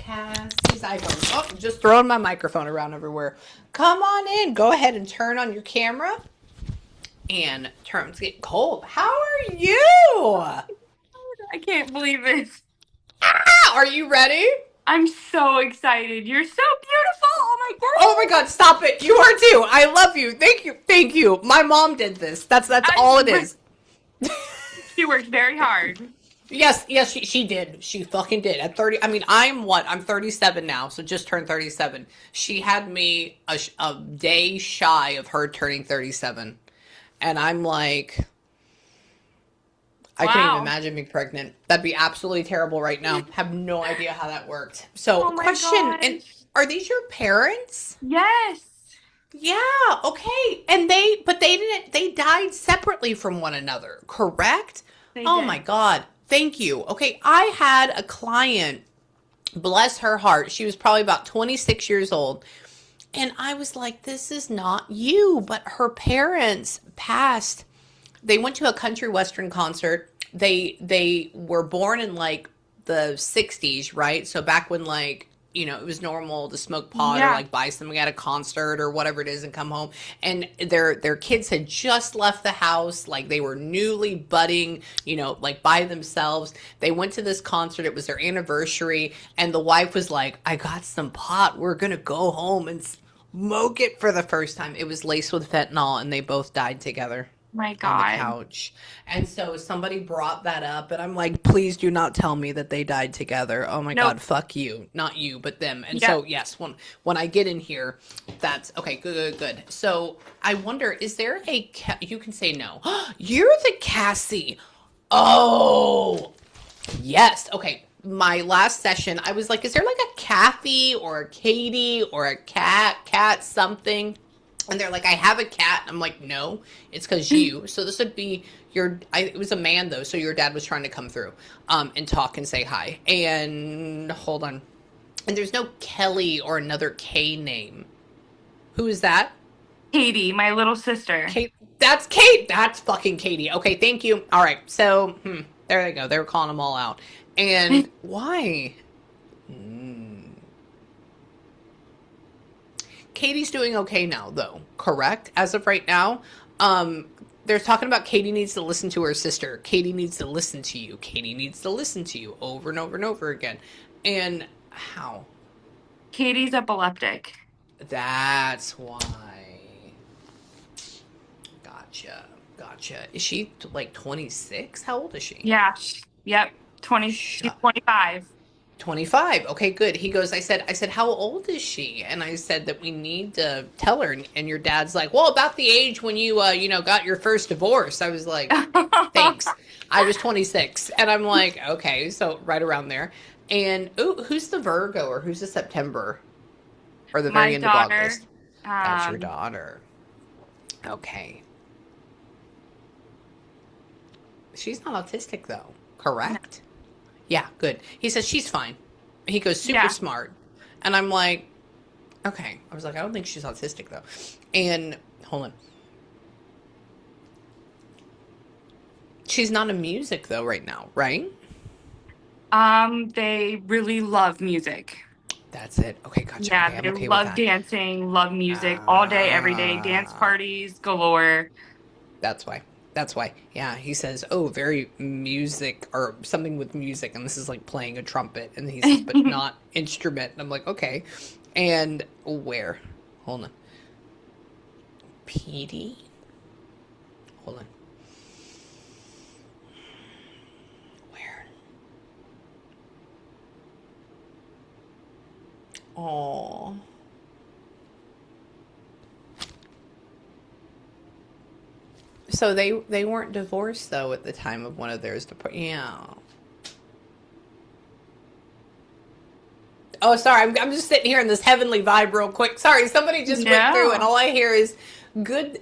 Cassie's iPhone. Oh, just throwing my microphone around everywhere. Come on in. Go ahead and turn on your camera. And it's getting cold. How are you? I can't believe it. Are you ready? I'm so excited. You're so beautiful. Oh my Oh my God! goodness. Stop it. You are too. I love you. Thank you. Thank you. My mom did this. That's all it is. She worked very hard. Yes, she did. She fucking did. At 30, I mean, I'm what? I'm 37 now, so just turned 37. She had me a day shy of her turning 37. And I'm like, I couldn't even Wow. imagine being pregnant. That'd be absolutely terrible right now. Have no idea how that worked. So, Oh my question, and gosh. are these your parents? Yes, Yeah, okay. But they didn't, they died separately from one another, correct? they Oh my did. God. Thank you. Okay, I had a client, bless her heart. She was probably about 26 years old. And I was like, this is not you. But her parents passed. They went to a country western concert. They were born in like the 60s, right? So back when like it was normal to smoke pot or Yeah. like buy something at a concert or whatever it is and come home. And their kids had just left the house, like they were newly budding, like by themselves. They went to this concert. It was their anniversary, and the wife was like, "I got some pot. We're gonna go home and smoke it for the first time." It was laced with fentanyl, and they both died together My on the God. couch. And so somebody brought that up, and I'm like, please do not tell me that they died together. Oh my Nope. God, fuck you. Not you, but them. And Yep. so yes, when I get in here, that's okay, good. So I wonder, is there you can say no. You're the Cassie. Oh, yes. Okay. My last session, I was like, is there like a Kathy or a Katie or a cat something? And they're like, I have a cat. I'm like, no, it's because you. So this would be it was a man though. So your dad was trying to come through, and talk and say hi. And hold on. And there's no Kelly or another K name. Who is that? Katie, my little sister. Kate. That's Kate. That's fucking Katie. Okay, thank you. All right. So, there they go. They were calling them all out. And why? Katie's doing okay now, though. Correct? As of right now, they're talking about Katie needs to listen to her sister. Katie needs to listen to you. Katie needs to listen to you over and over and over again. And how? Katie's epileptic. That's why. Gotcha. Gotcha. Is she like 26? How old is she? Yeah. Yep. 20. She's Shut 25. 25. Okay, good. He goes, I said, how old is she? And I said that we need to tell her. And your dad's like, well, about the age when you, got your first divorce. I was like, thanks. I was 26. And I'm like, okay, so right around there. And, ooh, who's the Virgo or who's the September or the My very end of daughter. August? That's your Um, daughter. Okay. She's not autistic, though, no. correct? Yeah, good. He says she's fine. He goes super Yeah. smart. And I'm like, okay. I was like, I don't think she's autistic though. And hold on. She's not in music though right now, right? They really love music. That's it. Okay, gotcha. Yeah, Okay, I'm they okay with love that. dancing, love music all day, every day. Dance Ah, parties galore. that's why. That's why. Yeah, he says, "Oh, very music or something with music," and this is like playing a trumpet, and he says, "But not instrument." And I'm like, "Okay." And where? Hold on. PD. Hold on. Where? Oh. So they weren't divorced though at the time of one of theirs. Yeah. Oh, sorry. I'm just sitting here in this heavenly vibe real quick. Sorry, somebody just went through and No. all I hear is good.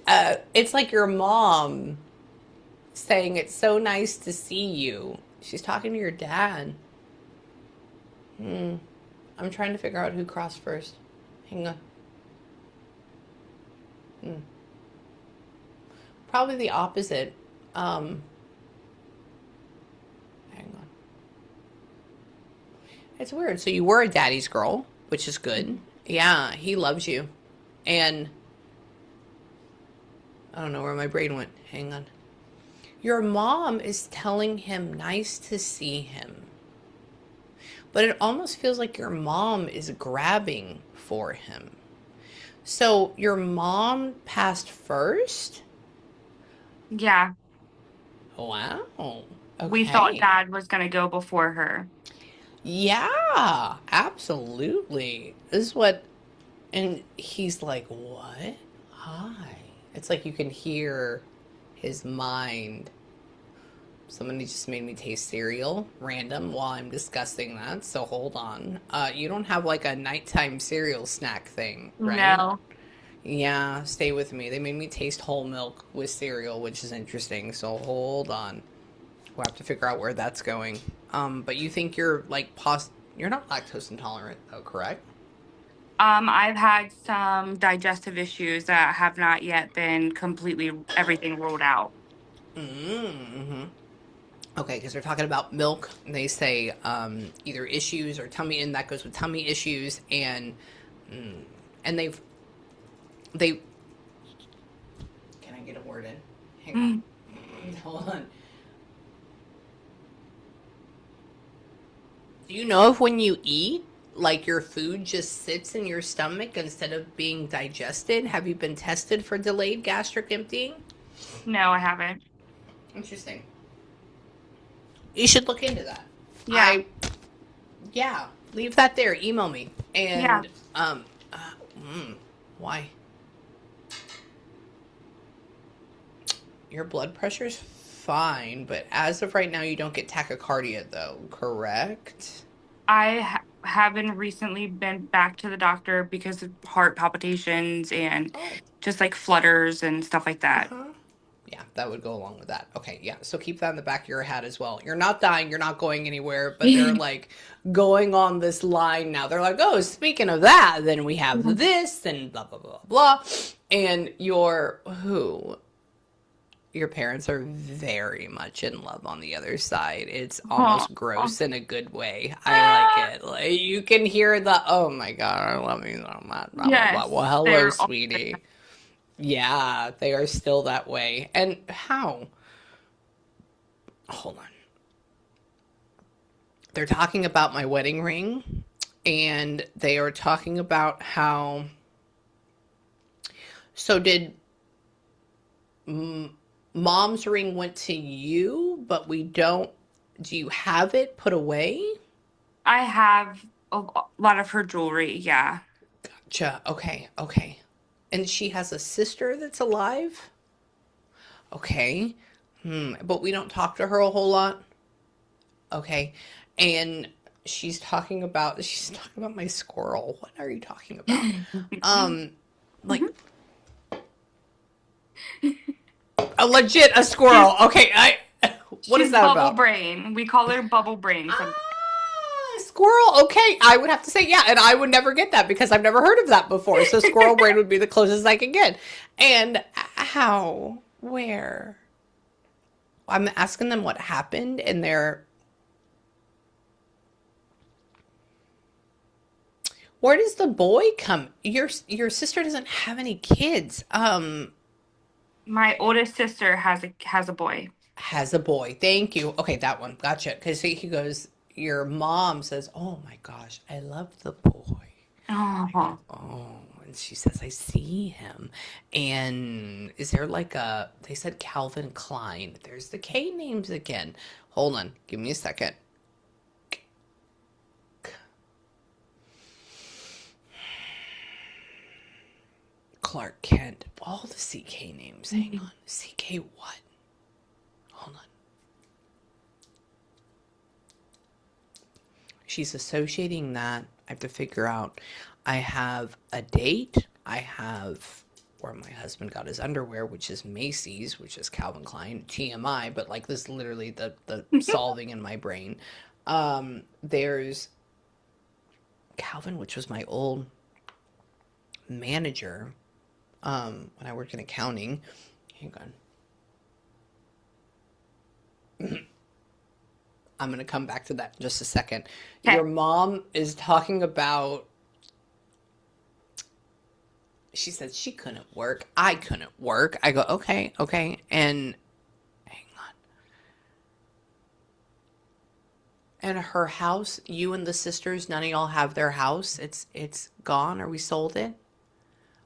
It's like your mom saying it's so nice to see you. She's talking to your dad. I'm trying to figure out who crossed first. Hang on. Probably the opposite. Um, Hang on. It's weird. So you were a daddy's girl, which is good. Yeah, he loves you. And I don't know where my brain went. Hang on. Your mom is telling him nice to see him. But it almost feels like your mom is grabbing for him. So your mom passed first? Yeah, Wow. we thought Okay. dad was going to go before her. Yeah, absolutely. This is what, and he's like, what? Hi. It's like you can hear his mind. Somebody just made me taste cereal, random, while I'm discussing that. So hold on. You don't have like a nighttime cereal snack thing, right? No. Yeah, stay with me. They made me taste whole milk with cereal, which is interesting. So hold on. We'll have to figure out where that's going. But you think you're like you're not lactose intolerant, though, correct? I've had some digestive issues that have not yet been completely everything ruled out. Mm-hmm. Okay, because they're talking about milk, and they say either issues or tummy, and that goes with tummy issues, and they. Can I get a word in? Hang on, Mm. hold on. Do you know if when you eat, like your food just sits in your stomach instead of being digested? Have you been tested for delayed gastric emptying? No, I haven't. Interesting. You should look into that. Yeah. I Yeah, leave that there. Email me. Yeah. And uh, why? Your blood pressure's fine, but as of right now, you don't get tachycardia, though. Correct? Haven't recently been back to the doctor because of heart palpitations and Oh. just like flutters and stuff like Uh that. huh. Yeah, that would go along with that. Okay, yeah. So keep that in the back of your head as well. You're not dying. You're not going anywhere. But they're like going on this line now. They're like, oh, speaking of that, then we have this and blah blah blah blah. And who? Your parents are very much in love on the other side. It's Oh. almost gross in a good way. I like it. Like you can hear the oh my god, I love you so much. Blah blah blah. Yes, Well, hello, they're all. sweetie. Yeah, they are still that way. And how? Hold on. They're talking about my wedding ring, and they are talking about how. So did mom's ring went to you, but we don't. Do you have it put away? I have a lot of her jewelry. Yeah. Gotcha. Okay. Okay. And she has a sister that's alive? Okay. But we don't talk to her a whole lot. Okay. And she's talking about my squirrel. What are you talking about? Um like a legit a she's squirrel. Okay. I what is she's that Bubble about? Brain. We call her Bubble Brain. Squirrel. Okay, I would have to say yeah, and I would never get that because I've never heard of that before. So squirrel brain would be the closest I could get. And how? Where? I'm asking them what happened, and they're. Where does the boy come? Your sister doesn't have any kids. My oldest sister has a boy. Has a boy. Thank you. Okay, that one. Gotcha. Because he goes. Your mom says, "Oh my gosh, I love the boy." I go, Oh, oh, and she says, I see him. And is there like they said Calvin Klein. There's the K names again. Hold on. Give me a second. Clark Kent. All the CK names. Hang on. CK what? Hold on. She's associating that. I have to figure out. I have a date. I have where my husband got his underwear, which is Macy's, which is Calvin Klein, TMI, but like this is literally the solving in my brain. There's Calvin, which was my old manager when I worked in accounting. Hang on. I'm going to come back to that in just a second. Your Okay. mom is talking about, she said she couldn't work. I couldn't work. I go, okay, okay. And hang on. And her house, you and the sisters, none of y'all have their house. It's gone, or we sold it.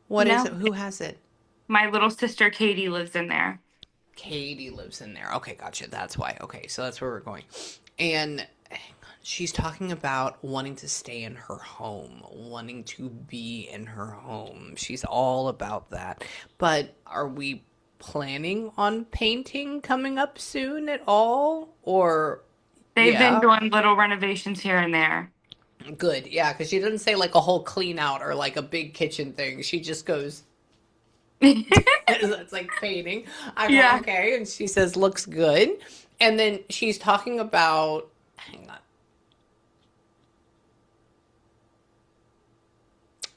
What is No, it? Who has it? my little sister Katie lives in there. Katie lives in there. Okay, gotcha. That's why. Okay, so that's where we're going. And she's talking about wanting to stay in her home, wanting to be in her home. She's all about that. But are we planning on painting coming up soon at all? Or, They've been yeah, doing little renovations here and there. good. Yeah, because she doesn't say like a whole clean out or like a big kitchen thing. She just goes, it's like painting. I go, Yeah. okay. And she says, looks good. And then she's talking about, hang on,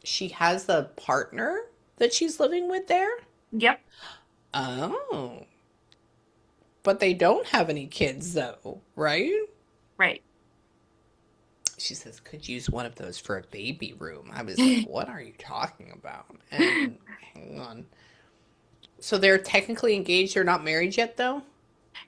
she has a partner that she's living with there. Yep. Oh, but they don't have any kids though, right? Right. She says, could use one of those for a baby room. I was like, what are you talking about? And hang on. So they're technically engaged. They're not married yet though?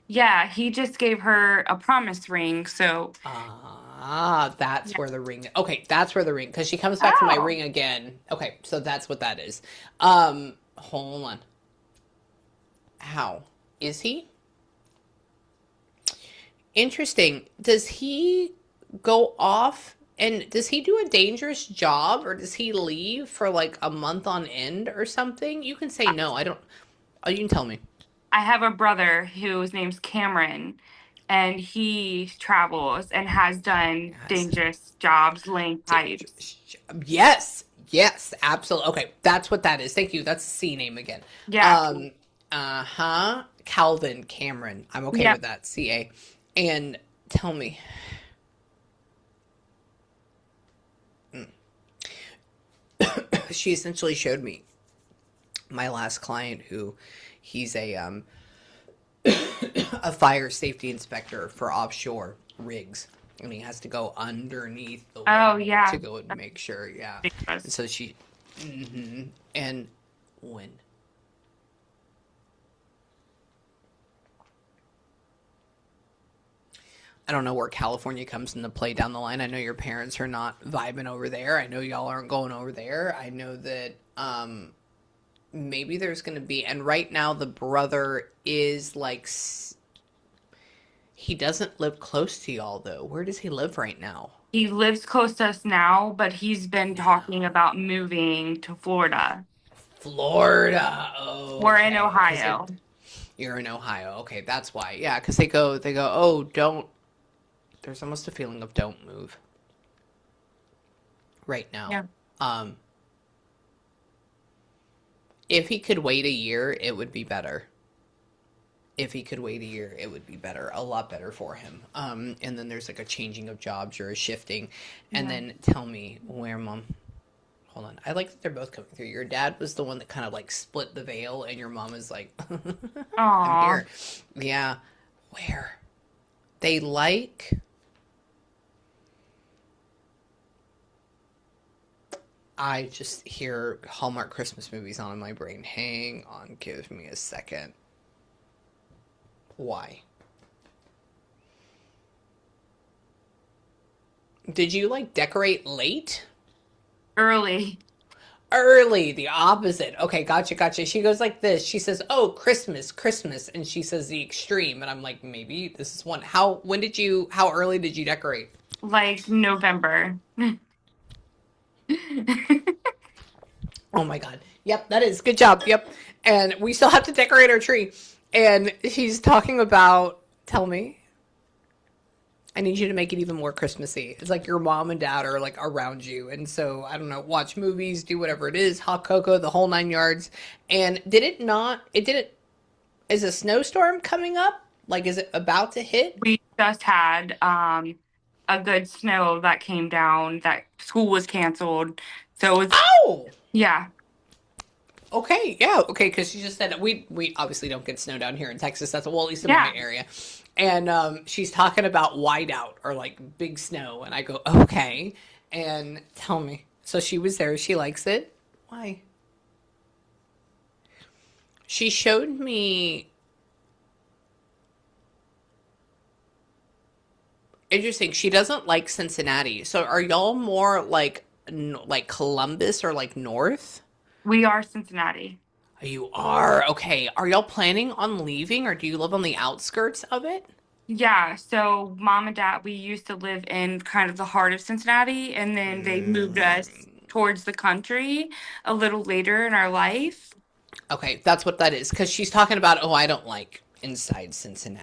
Yeah, he just gave her a promise ring, so Ah, that's yeah. where the ring. Okay, that's where the ring. Because she comes back to my Oh, ring again. Okay, so that's what that is. Hold on. How is he? Interesting. Does he go off and does he do a dangerous job or does he leave for like a month on end or something? You can say I no. I don't. Oh, you can tell me. I have a brother whose name's Cameron, and he travels and has done Yes. dangerous jobs laying pipes. Yes. Yes. Absolutely. Okay, that's what that is. Thank you. That's a C name again. Yeah. Um. Calvin Cameron. I'm okay Yep. with that. CA. And tell me, she essentially showed me my last client who he's a fire safety inspector for offshore rigs and he has to go underneath the Oh, well to yeah. go and make sure, yeah. And Dangerous. so she and when I don't know where California comes into play down the line. I know your parents are not vibing over there. I know y'all aren't going over there. I know that maybe there's going to be, and right now the brother is like he doesn't live close to y'all though. Where does he live right now? He lives close to us now, but he's been Now, talking about moving to Florida. Florida. We're in Okay, because Ohio. you're in Ohio. Okay, that's why. Yeah, because they go. Oh, don't. There's almost a feeling of don't move right now. Yeah. Um, if he could wait a year, it would be better. If he could wait a year, it would be better, a lot better for him. And then there's like a changing of jobs or a shifting. And Yeah. then tell me where, mom. Hold on. I like that they're both coming through. Your dad was the one that kind of like split the veil, and your mom is like, I'm Aw. here. Yeah. Where? They like. I just hear Hallmark Christmas movies on in my brain. Hang on. Give me a second. Why? Did you like decorate late? Early. Early, the opposite. Okay, gotcha, gotcha. She goes like this. She says, "Oh, Christmas, Christmas," and she says the extreme, and I'm like, maybe this is one. How early did you decorate? Like November. Oh my God. Yep, that is good job. Yep, and we still have to decorate our tree. And he's talking about. Tell me. I need you to make it even more Christmassy. It's like your mom and dad are like around you. And so, I don't know, watch movies, do whatever it is, hot cocoa, the whole nine yards. And did it not, it didn't, is a snowstorm coming up? Like, is it about to hit? We just had a good snow that came down that school was canceled. So it was Oh! yeah. Okay, yeah, okay, because she just said we obviously don't get snow down here in Texas. That's well, at least in my Yeah. area. And she's talking about whiteout or like big snow, and I go okay, and tell me. So she was there. She likes it. Why? She showed me. Interesting. She doesn't like Cincinnati. So are y'all more like like Columbus or like North? We are Cincinnati. You are okay. Are y'all planning on leaving, or do you live on the outskirts of it? Yeah, so mom and dad, we used to live in kind of the heart of Cincinnati, and then they moved us towards the country a little later in our life. Okay, that's what that is. Because she's talking about, oh, I don't like inside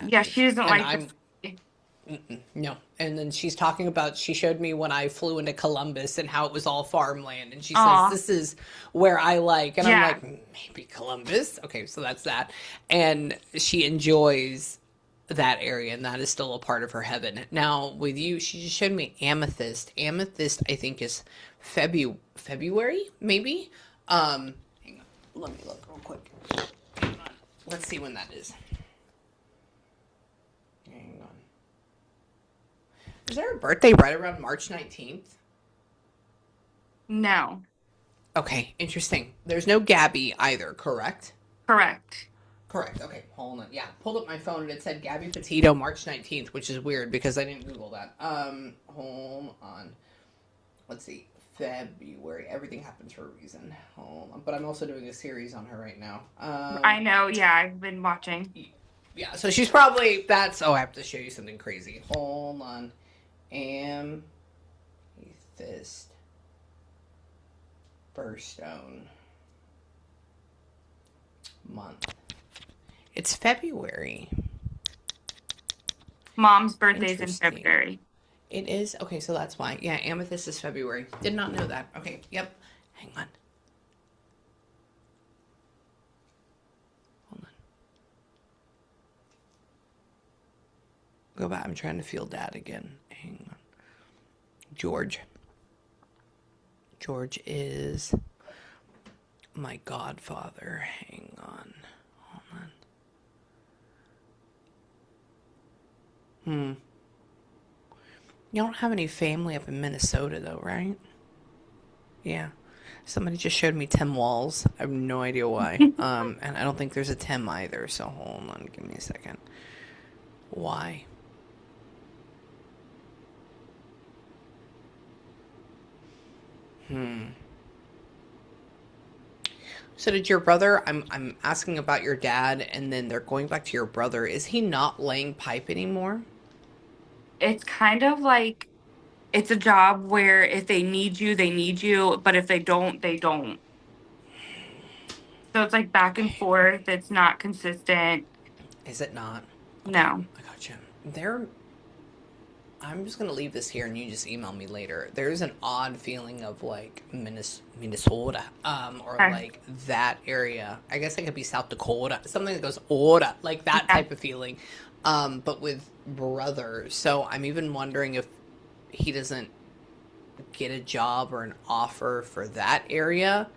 Yeah, Cincinnati. she doesn't And like I'm, the. no. And then she's talking about, she showed me when I flew into Columbus and how it was all farmland. And she says, Aw, this is where I like. And I'm yeah. like, maybe Columbus? Okay, so that's that. And she enjoys that area, and that is still a part of her heaven. Now, with you, she just showed me amethyst. Amethyst, I think, is February, maybe? Hang on. Let me look real quick. Hang on. Let's see when that is. Hang on. Is there a birthday right around March 19th? No, Okay, interesting. There's no Gabby either, correct? correct. Correct. Okay, hold on. Yeah, pulled up my phone and it said Gabby Petito March 19th, which is weird because I didn't Google that. Hold on. Let's see. February. Everything happens for a reason. Hold on. But I'm also doing a series on her right now. I know, yeah, I've been watching. Yeah, so she's probably that's oh, I have to show you something crazy. Hold on. Amethyst birthstone month. It's February. Mom's birthday's in Interesting. February. It is okay, so that's why. Yeah, amethyst is February. Did not know that. Okay, yep. Hang on. Hold on. Go back. I'm trying to feel that again. Hang on. George. George is my godfather. Hang on. Hold on. Hmm. You don't have any family up in Minnesota, though, right? Yeah. Somebody just showed me Tim Walls. I have no idea why. And I don't think there's a Tim either. So hold on, give me a second. Why? Hmm. So did your brother? I'm asking about your dad, and then they're going back to your brother. Is he not laying pipe anymore? It's kind of like it's a job where if they need you, they need you, but if they don't, they don't. So it's like back and Okay. forth. It's not consistent. Is it not? Okay, No. I got you. There I'm just gonna leave this here, and you just email me later. There's an odd feeling of like Minnesota, or Okay. like that area. I guess it could be South Dakota, something that goes order, like that Yeah. type of feeling. But with brother, so I'm even wondering if he doesn't get a job or an offer for that area,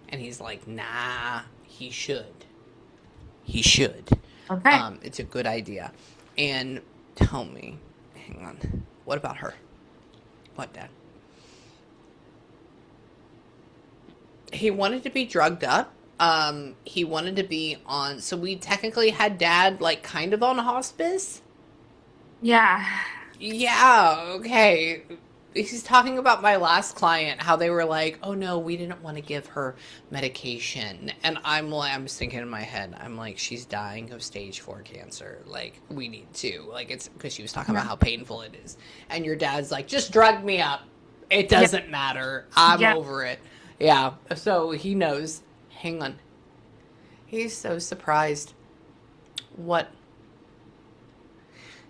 and he's like, nah, he should. He should. Okay. It's a good idea. And tell me, hang on, what about her? What, Dad? He wanted to be drugged up. He wanted to be on. So we technically had Dad like kind of on hospice. Yeah. Yeah. Okay. He's talking about my last client, how they were like, "Oh no, we didn't want to give her medication," and I'm like, I'm just thinking in my head, I'm like, she's dying of stage 4 cancer. Like, we need to, like, it's because she was talking Yeah. about how painful it is, and your dad's like, just drug me up. It Yeah. doesn't matter. I'm Yeah. over it. Yeah. So he knows. Hang on. He's so surprised. What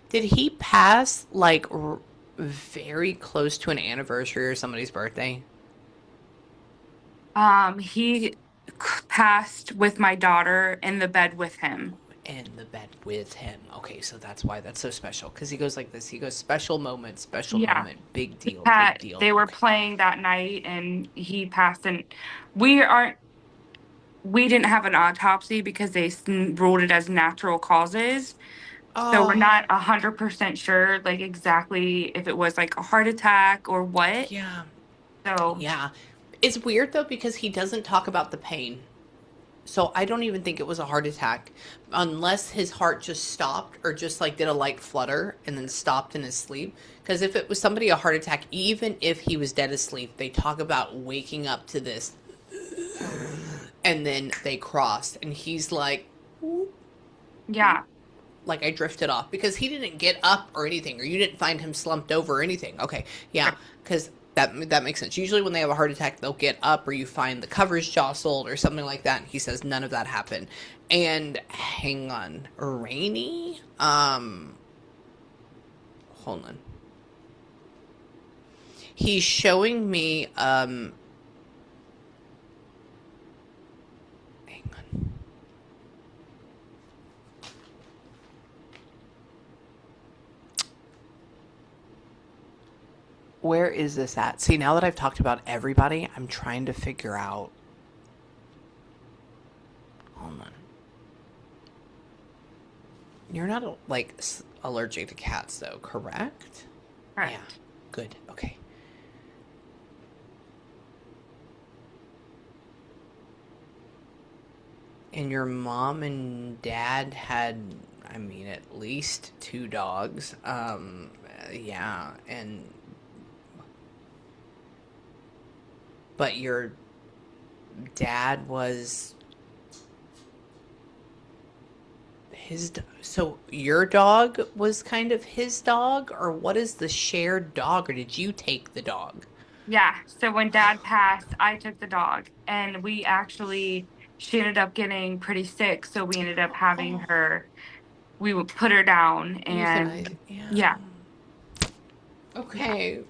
did he pass like very close to an anniversary or somebody's birthday? He passed with my daughter in the bed with him. In the bed with him. Okay, so that's why that's so special. Because he goes like this. He goes special Yeah. moment, big He deal, big had deal. they were Okay. playing that night and he passed and we aren't we didn't have an autopsy because they ruled it as natural causes. So we're Oh, not 100% sure, like exactly if it was like a heart attack or what. yeah. So Yeah. It's weird though because he doesn't talk about the pain. So I don't even think it was a heart attack unless his heart just stopped or just like did a light flutter and then stopped in his sleep. Because if it was somebody a heart attack, even if he was dead asleep, they talk about waking up to this and then they crossed and he's yeah, like I drifted off because he didn't get up or anything, or you didn't find him slumped over or anything. Okay, yeah, right. because that makes sense. Usually, when they have a heart attack, they'll get up, or you find the covers jostled or something like that. And he says none of that happened. And hang on, Rainy. Hold on. He's showing me. Hang on. Where is this at? See, now that I've talked about everybody, I'm trying to figure out. Hold on. You're not like allergic to cats, though, correct? Yeah. Correct. Good. Okay. And your mom and dad had, I mean, at least two dogs. Yeah, and but your dad was so your dog was kind of his dog, or what is the shared dog, or did you take the dog? Yeah. So when dad passed, I took the dog and she ended up getting pretty sick. So we ended up having Oh, her, we would put her down and euthanize. Yeah. yeah, yeah, Okay.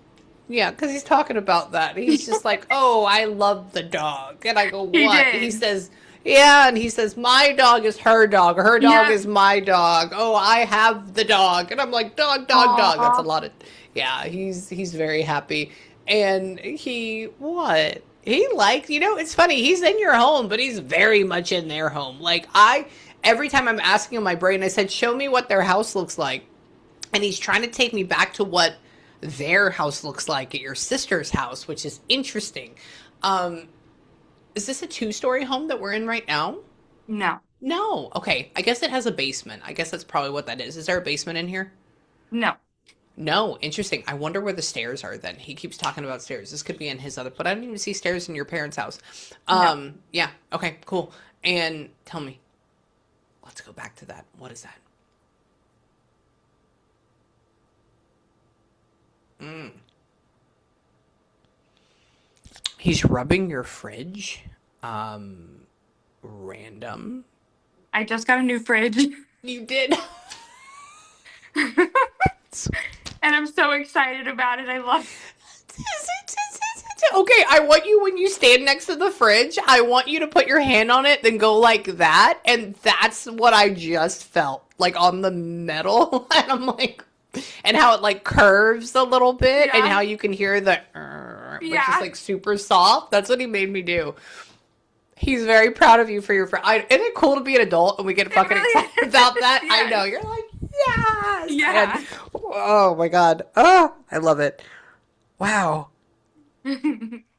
Yeah, because he's talking about that. He's just like, oh, I love the dog. And I go, he what? He did. says, yeah. And he says, my dog is her dog. Her dog Yep. is my dog. Oh, I have the dog. And I'm like, dog, dog, dog. That's a Aw. lot of, yeah, he's very happy. And what? He likes, it's funny. He's in your home, but he's very much in their home. Every time I'm asking him my brain, I said, show me what their house looks like, and he's trying to take me back to what their house looks like at your sister's house, which is interesting. Um, is this a two-story home that we're in right now? No, No. Okay. I guess it has a basement. I guess that's probably what that is. Is there a basement in here? no, No. Interesting. I wonder where the stairs are then. He keeps talking about stairs. This could be in his other, but I don't even see stairs in your parents' house. no. Yeah. Okay, cool. And tell me, let's go back to that. What is that? Mm. He's rubbing your fridge. Random. I just got a new fridge You did. and I'm so excited about it. I love Okay, I want you when you stand next to the fridge, I want you to put your hand on it, then go like that, and that's what I just felt like on the metal, and I'm like, and how it like curves a little bit, and Yeah. how you can hear the, which is Yeah. like super soft. That's what he made me do. He's very proud of you for your friend. Isn't it cool to be an adult and we get It fucking really excited is. about that? I know. Yes. You're like, yes. Yeah. And oh my God. Oh, I love it. Wow.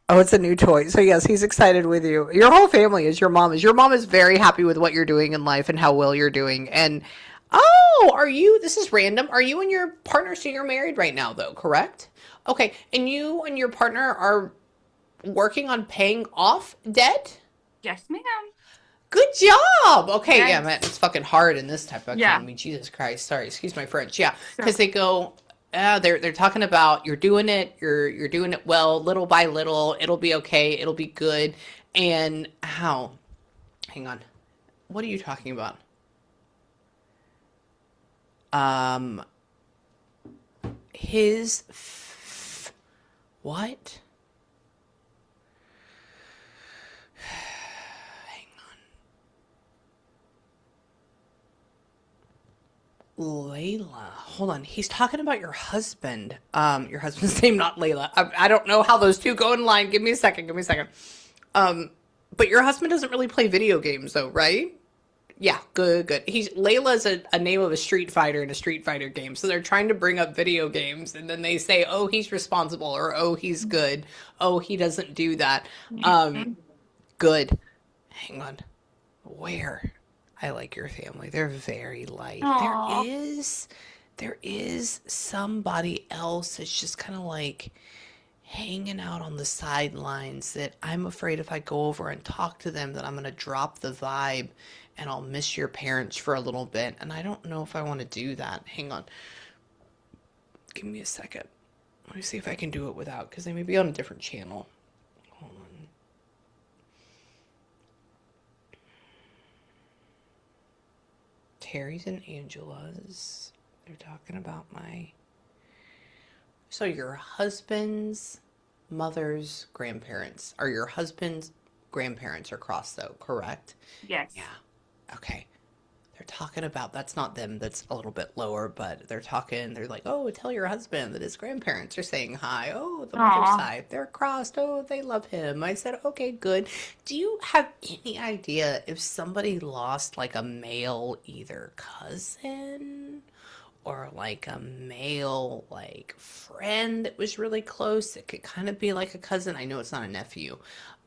Oh, it's a new toy. So yes, he's excited with you. Your whole family is. Your mom is. Your mom is very happy with what you're doing in life and how well you're doing. And oh, are you? This is random. Are you and your partner? So you're married right now, though, correct? Okay, and you and your partner are working on paying off debt. Yes, ma'am. Good job. Okay, yeah, man, Yes. it's fucking hard in this type of Yeah. economy. Jesus Christ. Sorry, excuse my French. Yeah, because So they go, they're talking about you're doing it well, little by little. It'll be okay. It'll be good. And how? Hang on. What are you talking about? Um, what? Hang Layla. Hold on. He's talking about your husband. Your husband's name, not Layla. I don't know how those two go in line. Give me a second. Give me a second. Um, But your husband doesn't really play video games though, right? Yeah, good, good. He's Layla's a name of a Street Fighter in a Street Fighter game. So they're trying to bring up video games and then they say, "Oh, he's responsible," or "Oh, he's good." "Oh, he doesn't do that." Um, Mhm. good. Hang on. Where? I like your family. They're very light. Aw. There is somebody else that's just kind of like hanging out on the sidelines that I'm afraid if I go over and talk to them that I'm going to drop the vibe and I'll miss your parents for a little bit. And I don't know if I want to do that. Hang on. Give me a second. Let me see if I can do it without, because they may be on a different channel. Hold on. Terry's and Angela's. They're talking about my. So your husband's mother's grandparents are your husband's grandparents are crossed though, correct? Yes. Yeah. Okay. They're talking about that's not them, that's a little bit lower, but they're like, "Oh, tell your husband that his grandparents are saying hi. Oh, the mother's Aw. side, they're crossed. Oh, they love him." I said, "Okay, good." Do you have any idea if somebody lost like a male either cousin or like a male like friend that was really close? It could kind of be like a cousin. I know it's not a nephew.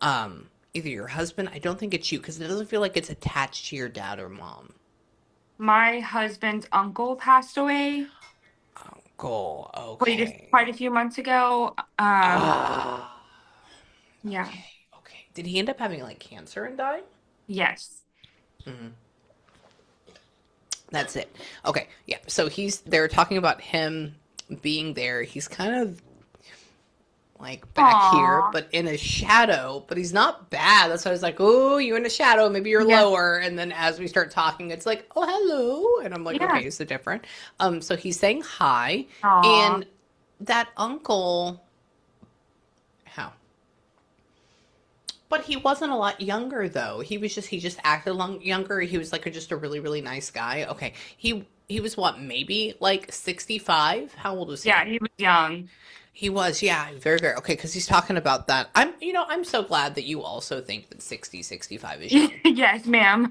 Either your husband, I don't think it's you because it doesn't feel like it's attached to your dad or mom. My husband's uncle passed away Cool. quite Okay. a few months ago. Ah. Yeah. Okay. Okay. Did he end up having like cancer and die? Yes. Hmm. That's it. Okay. Yeah. So they're talking about him being there. He's kind of like back here, Aw. but in a shadow, but he's not bad. That's why I was like, "Oh, you're in a shadow. Maybe you're Yeah. lower." And then as we start talking, it's like, "Oh, hello." And I'm like, Yeah. "Okay, is it different?" So he's saying hi. Aw. And that uncle, how? But he wasn't a lot younger though. He just acted younger. He was like just a really really nice guy. Okay. He was what, maybe like 65? How old was Yeah, he? he was young. He was, yeah, very very. Okay, cuz he's talking about that. I'm so glad that you also think that 60, 65 is young. Yes, ma'am.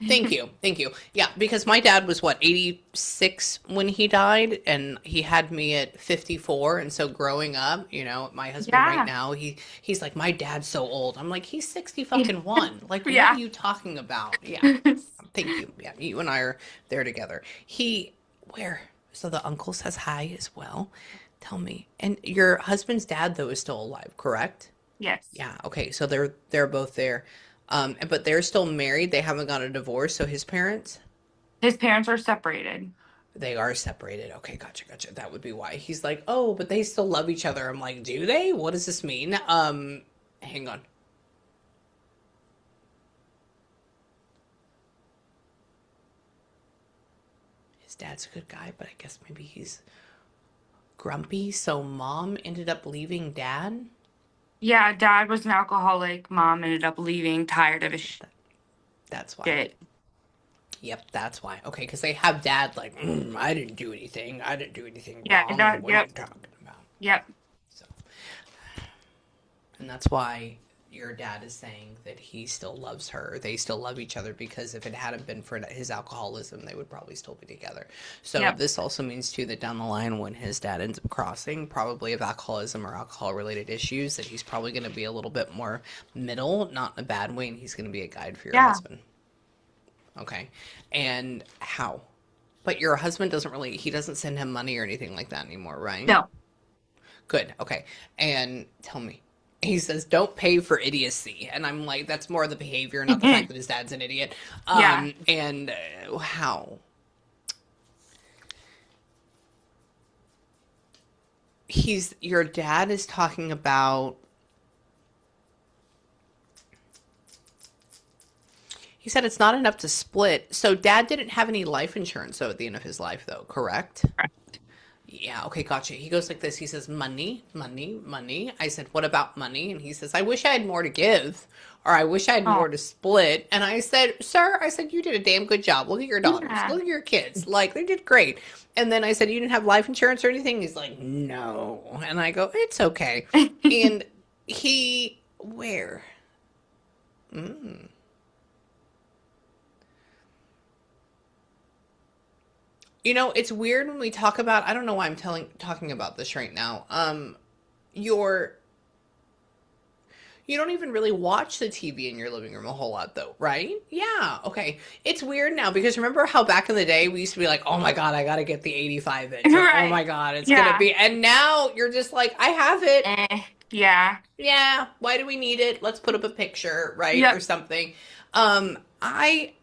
Thank you. Thank you. Yeah, because my dad was what, 86 when he died and he had me at 54, and so growing up, my husband right Yeah. now, he's like, "My dad's so old." I'm like, "He's 60 fucking 1." Like, what are Yeah. you talking about? Yeah. Thank you. Yeah, you and I are there together. Where? So the uncle says hi as well. Tell me. And your husband's dad though is still alive, correct? Yes. Yeah, okay. So they're both there. But they're still married. They haven't got a divorce. So his parents, His parents are separated. they are separated. Okay, gotcha, gotcha. That would be why. He's like, "Oh, but they still love each other." I'm like, "Do they? What does this mean?" Hang on. His dad's a good guy, but I guess maybe he's grumpy. So mom ended up leaving dad. Yeah, dad was an alcoholic. Mom ended up leaving, tired of his That's why. shit. Yep, that's why. Okay, because they have dad like, "I didn't do anything. I didn't do anything Yeah, wrong. What are you yep, talking about?" yep, So, and that's why your dad is saying that he still loves her. They still love each other because if it hadn't been for his alcoholism, they would probably still be together. So yep, this also means too that down the line, when his dad ends up crossing, probably of alcoholism or alcohol-related issues, that he's probably going to be a little bit more middle, not in a bad way, and he's going to be a guide for your yeah. husband. Okay, and how? But your husband he doesn't send him money or anything like that anymore, right? No. Good. Okay. And tell me. He says, "Don't pay for idiocy." And I'm like, that's more the behavior, not the fact that his dad's an idiot. Yeah. And how? Your dad is talking about, he said it's not enough to split. So dad didn't have any life insurance though at the end of his life though, correct? Yeah, okay, gotcha. He goes like this. He says, "Money, money, money." I said, "What about money?" And he says, "I wish I had more to give, or I wish I had Oh, more to split." And I said, "Sir," I said, "you did a damn good job. Look at your daughters. yeah. Look at your kids. Like, they did great." And then I said, "You didn't have life insurance or anything?" He's like, "No." And I go, "It's okay." And where? Mm. You know, it's weird when we talk about, I don't know why I'm talking about this right now. Your You don't even really watch the TV in your living room a whole lot, though, right? Yeah. Okay. It's weird now because remember how back in the day we used to be like, oh my God, I got to get the 85 inch, or oh Right. my God, it's going to Yeah. be. And now you're just like, I have it. Yeah. Yeah. Why do we need it? Let's put up a picture, right? Or Yep. something. I,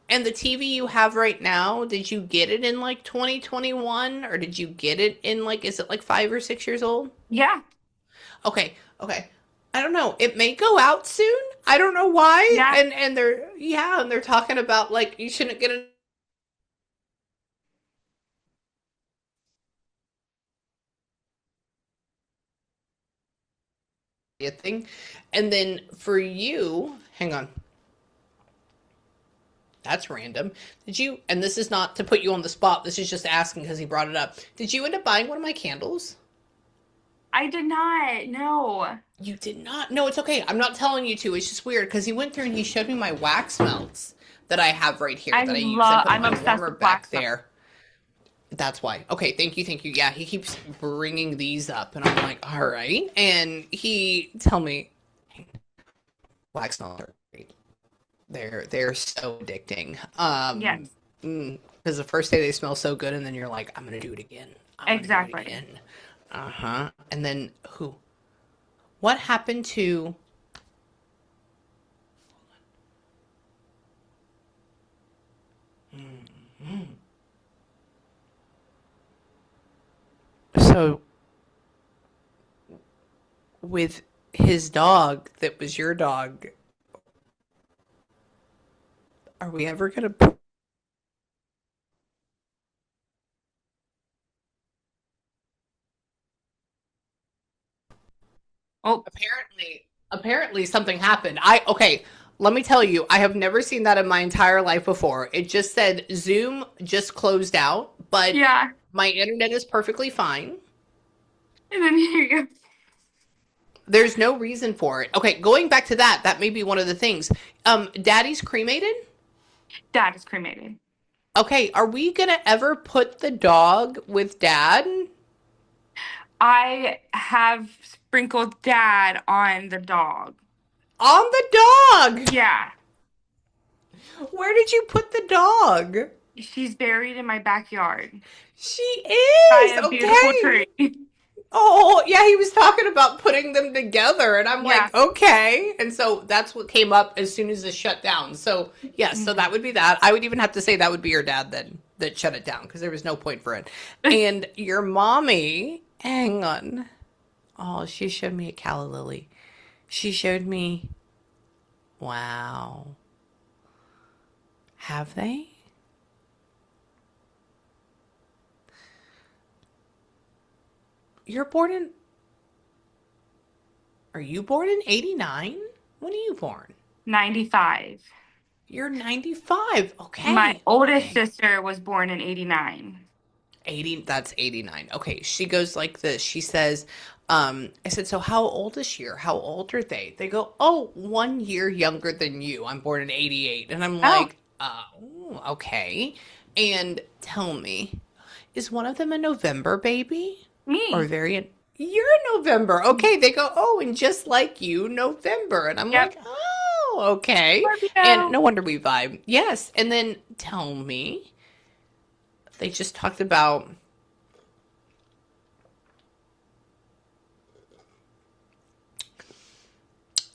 and the TV you have right now, did you get it in like 2021 or did you get it in like, is it like 5 or 6 years old? Yeah. Okay, okay. I don't know. It may go out soon. I don't know why. Yeah. And they're yeah, and they're talking about like you shouldn't get a thing. And then for you, hang on. That's random. Did you, and this is not to put you on the spot, this is just asking because he brought it up. Did you end up buying one of my candles? I did not. No. You did not? No, it's okay. I'm not telling you to. It's just weird because he went through and he showed me my wax melts that I have right here that I use. I put I'm my obsessed warmer with back black stuff. there. That's why. Okay, thank you, thank you. Yeah, he keeps bringing these up, and I'm like, all right. And he tell me, wax melts are great. They're so addicting. Yes. Because the first day they smell so good, and then you're like, I'm gonna do it again. I'm gonna do it Exactly. again. Uh huh. And then who? What happened to? So with his dog that was your dog, are we ever gonna? Oh, Apparently something happened. Okay, let me tell you, I have never seen that in my entire life before. It just said Zoom just closed out, but yeah. my internet is perfectly fine. And then here you go. There's no reason for it. Okay, going back to that, that may be one of the things. Daddy's cremated? Dad is cremated. Okay, are we gonna ever put the dog with dad? I have sprinkled dad on the dog. On the dog! Yeah. Where did you put the dog? She's buried in my backyard She by is! a beautiful Okay. tree. Oh, yeah, he was talking about putting them together, and I'm Yeah. like, okay. And so that's what came up as soon as it shut down. So, yes, so Mhm. that would be that. I would even have to say that would be your dad then that shut it down because there was no point for it. And your mommy, hang on. Oh, she showed me a calla lily. She showed me, wow. Have they? You're born in, are you born in 89? When are you born? 95. You're 95. My Okay. oldest Okay. sister was born in 89. 80, that's 89. Okay. She goes like this. She says, I said, so how old is she or how old are they? They go, oh, 1 year younger than you. I'm born in 88. And I'm Oh, like, okay. And tell me, is one of them a November baby? Or me. very, you're in November. Okay. They go, oh, and just like you, November. And I'm Yep. like, oh, okay. And Scorpio. no wonder we vibe. Yes. And then tell me, they just talked about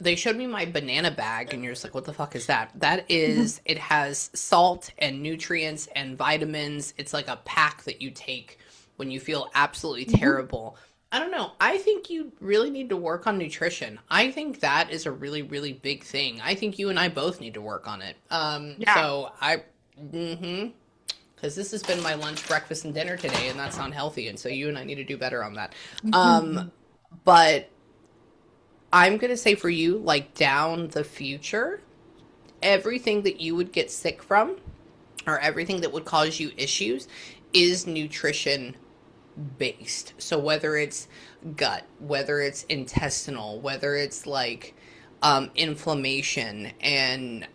they showed me my banana bag and you're just like what the fuck is that? That is, it has salt and nutrients and vitamins. It's like a pack that you take when you feel absolutely Mhm. terrible. I don't know. I think you really need to work on nutrition. I think that is a really really big thing. I think you and I both need to work on it. Yeah. So I mhm, because this has been my lunch, breakfast, and dinner today, and that's unhealthy. And so you and I need to do better on that. Um, Mhm. but I'm gonna say for you, like down the future, everything that you would get sick from, or everything that would cause you issues, is nutrition based. So whether it's gut, whether it's intestinal, whether it's like inflammation. And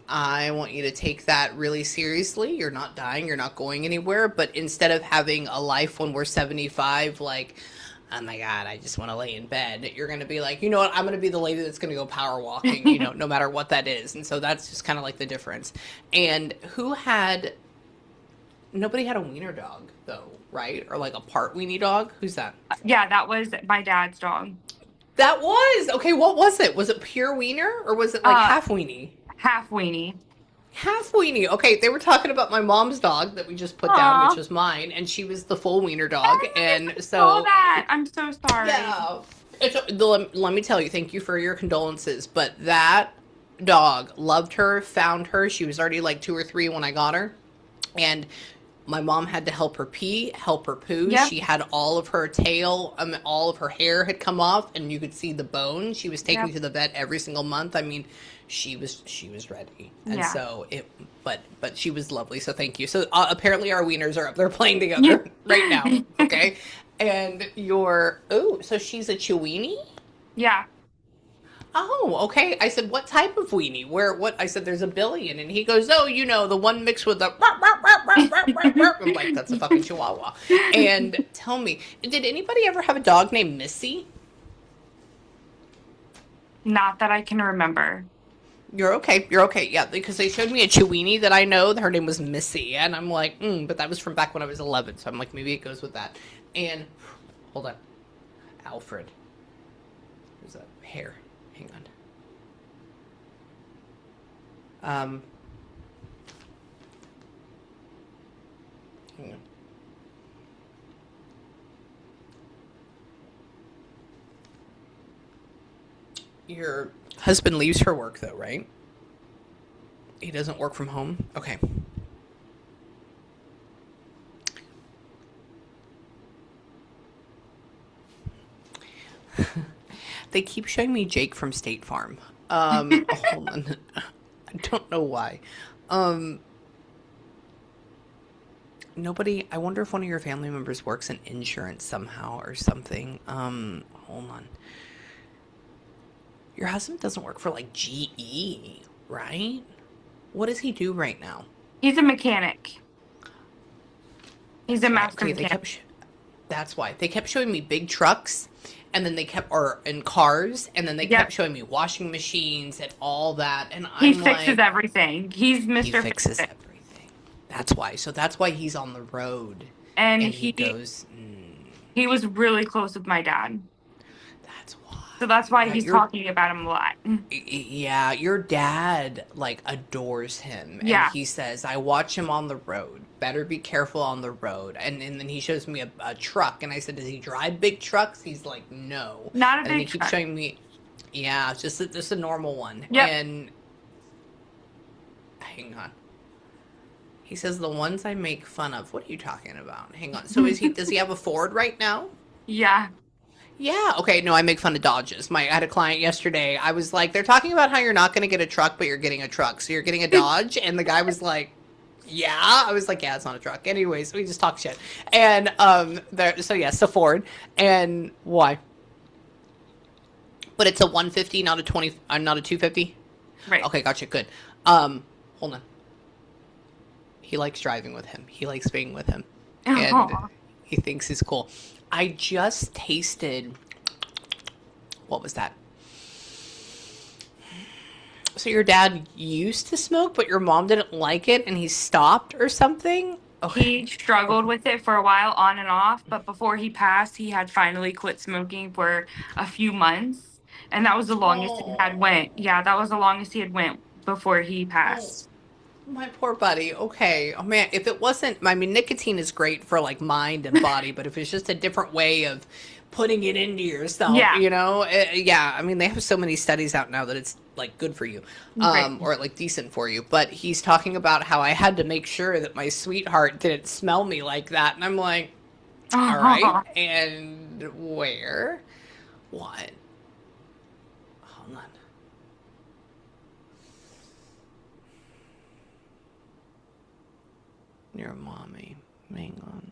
I want you to take that really seriously. You're not dying, you're not going anywhere. But instead of having a life when we're 75, like, oh my God, I just want to lay in bed, you're going to be like, you know what, I'm going to be the lady that's going to go power walking, no matter what that is. And so that's just kind of like the difference. And nobody had a wiener dog, though, right? Or like a part weenie dog? Who's that? Yeah, that was my dad's dog. That was okay. What was it? Was it pure wiener or was it like Uh, half weenie? Half weenie. Half weenie. Okay, they were talking about my mom's dog that we just put down, which Aw, was mine, and she was the full wiener dog. I And saw so, that. I'm so sorry. yeah, let me tell you, thank you for your condolences. But that dog loved her, found her. She was already like 2 or 3 when I got her, and my mom had to help her pee, help her poo. Yep. She had all of her tail, all of her hair had come off, and you could see the bone. She was taken Yep. to the vet every single month. I mean, she was ready, and Yeah. so but she was lovely. So thank you. So apparently our wieners are up there playing Yeah. together right now. Okay, and so she's a Chiweenie. Yeah. Oh, okay. I said, what type of weenie? What? I said, there's a billion. And he goes, oh, the one mixed with the. I'm like, that's a fucking chihuahua. And tell me, did anybody ever have a dog named Missy? Not that I can remember. You're okay. You're okay. Yeah, because they showed me a Chiweenie that I know. Her name was Missy. And I'm like, but that was from back when I was 11. So I'm like, maybe it goes with that. And hold on. Alfred. There's a hair. Hang on. Hang on. Your husband leaves for work, though, right? He doesn't work from home? Okay. They keep showing me Jake from State Farm. Hold on. I don't know why. Um, I wonder if one of your family members works in insurance somehow or something. Hold on. Your husband doesn't work for like GE, right? What does he do right now? He's a mechanic. He's a master Okay, mechanic. that's why. They kept showing me big trucks and then or in cars and then they Yep. kept showing me washing machines and all that and He I'm fixes like everything. He's he Mr. fixes Fix It. everything. That's why. So that's why he's on the road And and he he goes, he was really close with my dad. that's why. So that's why Yeah, he's talking about him a lot. yeah, your dad like adores him and Yeah. he says, I watch him on the road. Better be careful on the road. And then he shows me a truck and I said, does he drive big trucks? He's like, no. Not a And then he big keeps truck. showing me, yeah, just a normal one. Yep. And hang on. He says the ones I make fun of. What are you talking about? Hang on. So does he have a Ford right now? Yeah. Yeah. Okay. No, I make fun of Dodges. I had a client yesterday. I was like, they're talking about how you're not going to get a truck, but you're getting a truck. So you're getting a Dodge. And the guy was like, yeah. I was like, yeah, it's not a truck. Anyways, we just talk shit. And so yes, a Ford. And why? But it's a 150, not a 20. Not a 250. Right. Okay, gotcha. Good. Hold on. He likes driving with him. He likes being with him. And Aw. he thinks he's cool. I just tasted, what was that? So your dad used to smoke, but your mom didn't like it and he stopped or something? Okay. He struggled with it for a while on and off, but before he passed, he had finally quit smoking for a few months. And that was the longest he had Oh, went. Yeah, that was the longest he had went before he oh, passed. my poor buddy. Okay. Oh man, if it wasn't, I mean, nicotine is great for like mind and body, but if it's just a different way of putting it into yourself, Yeah. yeah. I mean, they have so many studies out now that it's like good for you, Right. or like decent for you. But he's talking about how I had to make sure that my sweetheart didn't smell me like that, and I'm like, all right, and where, what? Hold on. Your mommy. Hang on.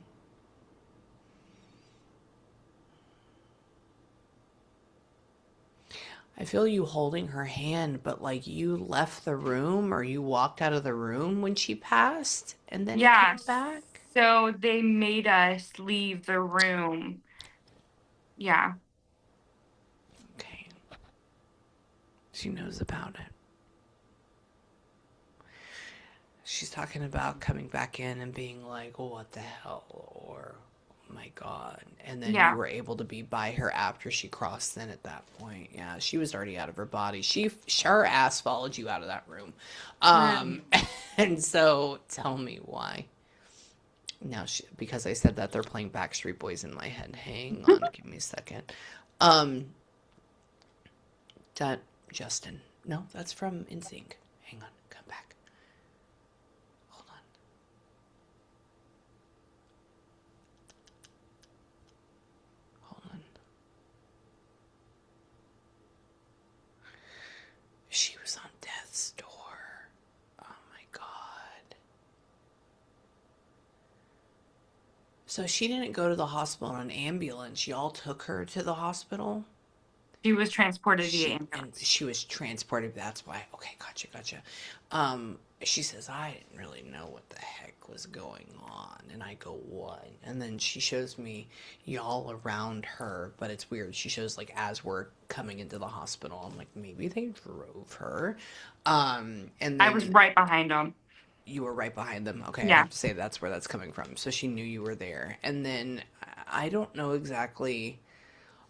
I feel you holding her hand, but like you left the room or you walked out of the room when she passed and then Yeah, came back? so they made us leave the room. Yeah. Okay. She knows about it. She's talking about coming back in and being like, oh, what the hell? Or, oh my God. And then you Yeah. were able to be by her after she crossed in at that point. Yeah, she was already out of her body. Her ass followed you out of that room. Mm. Um, and so tell me why. Now, because I said that, they're playing Backstreet Boys in my head. Hang on, give me a second. Um, that, Justin. No, that's from NSYNC. Hang on, come back. Hold on. Hold on. She was on death's door. Oh my God. So she didn't go to the hospital in an ambulance. Y'all took her to the hospital? She was transported via ambulance. She was transported. That's why. Okay, gotcha. She says I didn't really know what the heck was going on, and I go what? And then she shows me y'all around her, but it's weird. She shows like as we're coming into the hospital. I'm like maybe they drove her, and I was then right behind them. you were right behind them. Okay, I Yeah. have to say that's where that's coming from. So she knew you were there, and then I don't know exactly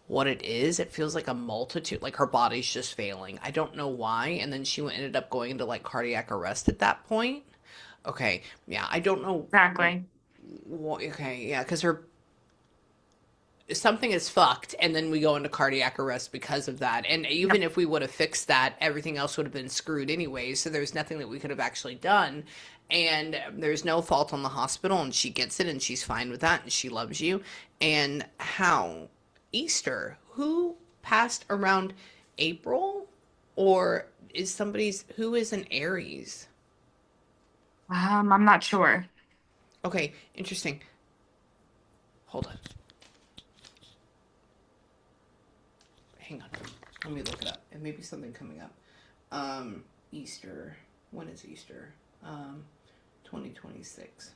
what it is. It feels like a multitude, like her body's just failing. I don't know why. And then she ended up going into like cardiac arrest at that point. Okay, yeah, I don't know. Exactly. Okay, yeah, because her something is fucked, and then we go into cardiac arrest because of that. And even Yep. if we would have fixed that, everything else would have been screwed anyway. So there's nothing that we could have actually done. And there's no fault on the hospital, and she gets it, and she's fine with that, and she loves you. And how? Easter. Who passed around April? Or is somebody's who is an Aries? I'm not sure. Okay, interesting. Hold on. Hang on. Let me look it up. It may be something coming up. Easter. When is Easter? 2026.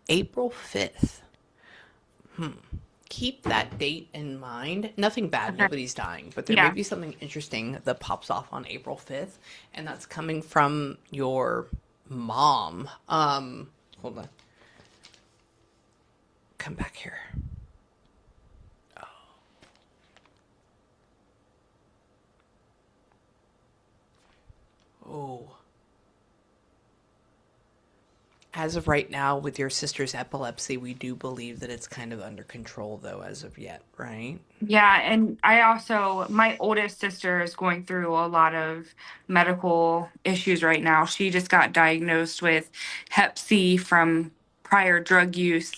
April 5th. Keep that date in mind. Nothing bad, Okay. nobody's dying, but there may Yeah. be something interesting that pops off on April 5th, and that's coming from your mom. Hold on. Come back here. Oh. As of right now, with your sister's epilepsy, we do believe that it's kind of under control, though, as of yet, right? Yeah, and I also, my oldest sister is going through a lot of medical issues right now. She just got diagnosed with Hep C from prior drug use.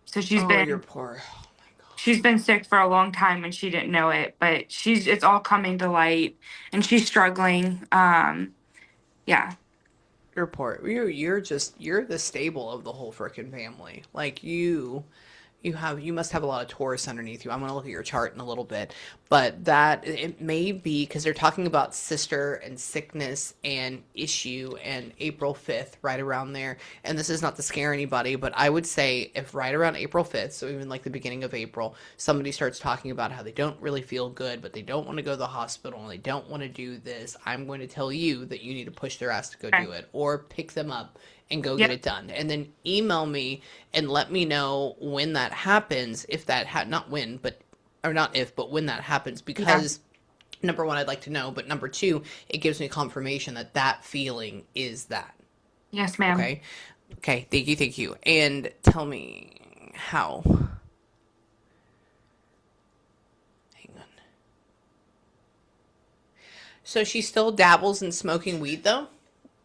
So Oh, you're poor. Oh my she's God. been sick for a long time and she didn't know it, but it's all coming to light and she's struggling. Yeah. You're poor. You're the stable of the whole freaking family. Like you must have a lot of Taurus underneath you. I'm going to look at your chart in a little bit, but that it may be because they're talking about sister and sickness and issue and April 5th, right around there. And this is not to scare anybody, but I would say if right around April 5th, so even like the beginning of April, somebody starts talking about how they don't really feel good, but they don't want to go to the hospital and they don't want to do this, I'm going to tell you that you need to push their ass to go Okay. do it or pick them up and go get Yep. it done. And then email me and let me know when that happens, if that not when, but or not if, but when that happens, Yeah. because number one, I'd like to know, but number two, it gives me confirmation that that feeling is that. Yes, ma'am. Okay. Okay. Thank you. And tell me how. Hang on. So she still dabbles in smoking weed though?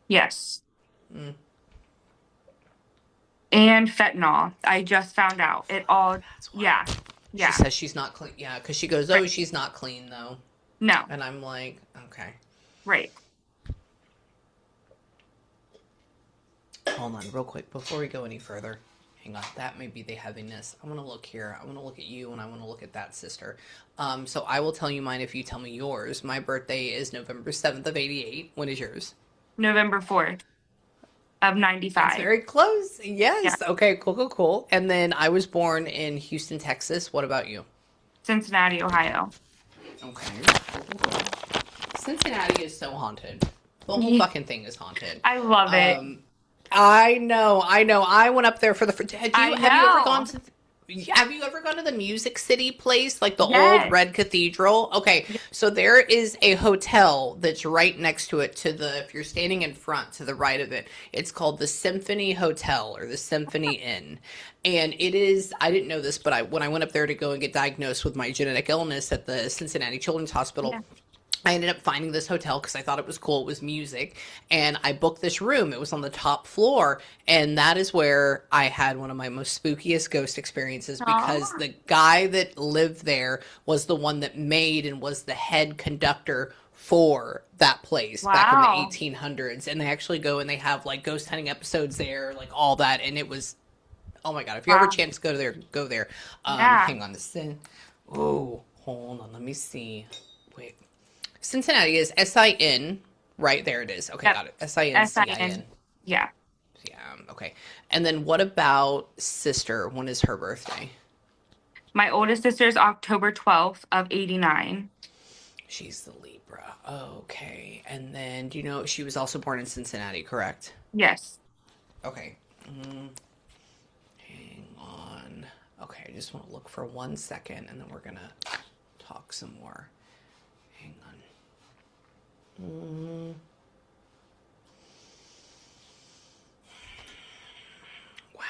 Yes. Mm. And fentanyl. I just found out. It all, That's why. yeah. She Yeah. says she's not clean. Yeah, because she goes, Right. oh, she's not clean though. No. And I'm like, okay. Right. Hold on, real quick, before we go any further. Hang on, that may be the heaviness. I want to look here. I want to look at you, and I want to look at that sister. So I will tell you mine if you tell me yours. My birthday is November 7th of 88. When is yours? November 4th of That's 95. very close. Yeah. Yes. Okay, cool, cool, cool. And then I was born in Houston, Texas. What about you? Cincinnati, Ohio. Okay. Cool, cool, cool. Cincinnati is so haunted. The whole Yeah. fucking thing is haunted. I love it. Um, I know, I know. I went up there for the. I Have you ever gone know. to? Have you ever gone to the Music City place, like the old Yes. red cathedral? Okay, so there is a hotel that's right next to it. To the if you're standing in front, to the right of it, it's called the Symphony Hotel or the Symphony Inn, and it is. I didn't know this, but when I went up there to go and get diagnosed with my genetic illness at the Cincinnati Children's Hospital. Yeah. I ended up finding this hotel because I thought it was cool. It was music. And I booked this room. It was on the top floor. And that is where I had one of my most spookiest ghost experiences because Oh, the guy that lived there was the one that made and was the head conductor for that place back in the wow. 1800s. And they actually go and they have like ghost hunting episodes there, like all that. And it was, oh my God, if you ever Wow. chance to go there, go there. Yeah. Hang on. Oh, hold on. Let me see. Wait. Cincinnati is SIN. Right there it is. Okay, Yep. got it. SINCIN. SIN. Yeah. Yeah, okay. And then what about sister? When is her birthday? My oldest sister is October 12th of 89. She's the Libra. Okay. And then do you know she was also born in Cincinnati, correct? Yes. Okay. Hang on. Okay, I just want to look for 1 second and then we're gonna talk some more. Hang on. Wow.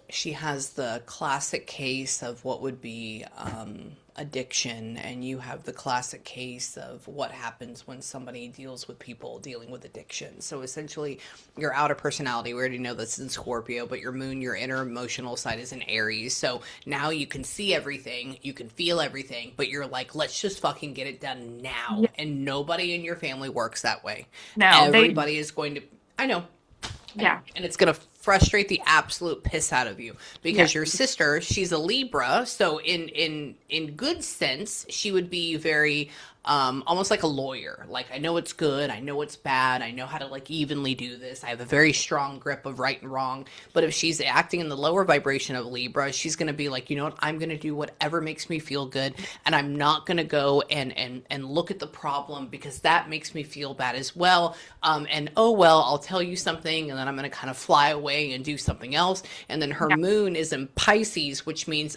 She has the classic case of what would be addiction, and you have the classic case of what happens when somebody deals with people dealing with addiction. So essentially, your outer personality, we already know this in Scorpio, but your moon, your inner emotional side is in Aries. So now you can see everything, you can feel everything, but you're like, let's just fucking get it done now. Yeah. And nobody in your family works that way. No, they, Everybody is going to, I know, yeah. and it's going to frustrate the absolute piss out of you Yeah. because your sister, she's a Libra, so in good sense she would be very almost like a lawyer. Like, I know it's good, I know it's bad, I know how to like evenly do this, I have a very strong grip of right and wrong. But if she's acting in the lower vibration of Libra, she's going to be like, you know what, I'm going to do whatever makes me feel good, and I'm not going to go and look at the problem because that makes me feel bad as well. And oh well, I'll tell you something and then I'm going to kind of fly away and do something else. And then her Yeah. moon is in Pisces, which means